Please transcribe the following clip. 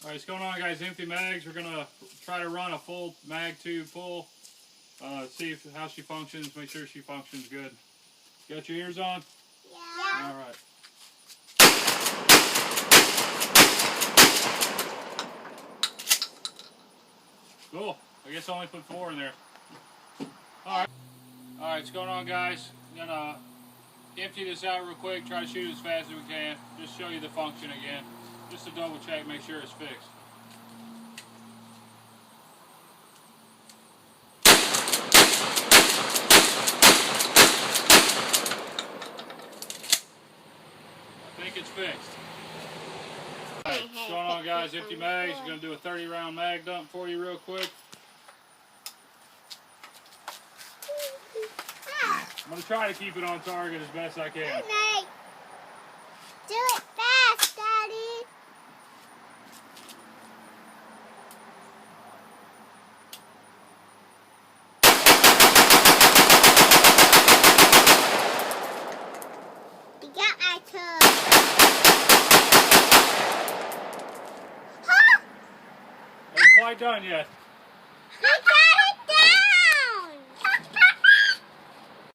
Alright, what's going on, guys? Empty mags. We're going to try to run a full mag tube full. See how she functions. Make sure she functions good. Got your ears on? Yeah. Alright. Cool. I guess I only put 4 in there. Alright. Alright, what's going on, guys? I'm going to empty this out real quick. Try to shoot as fast as we can. Just show you the function again. Just to double check, make sure it's fixed. I think it's fixed. Alright, what's going on, guys? Empty mags. We're going to do a 30-round mag dump for you real quick. I'm going to try to keep it on target as best I can. Hey, Meg. Do it fast, Daddy. You got my tool. Ain't quite done yet. You got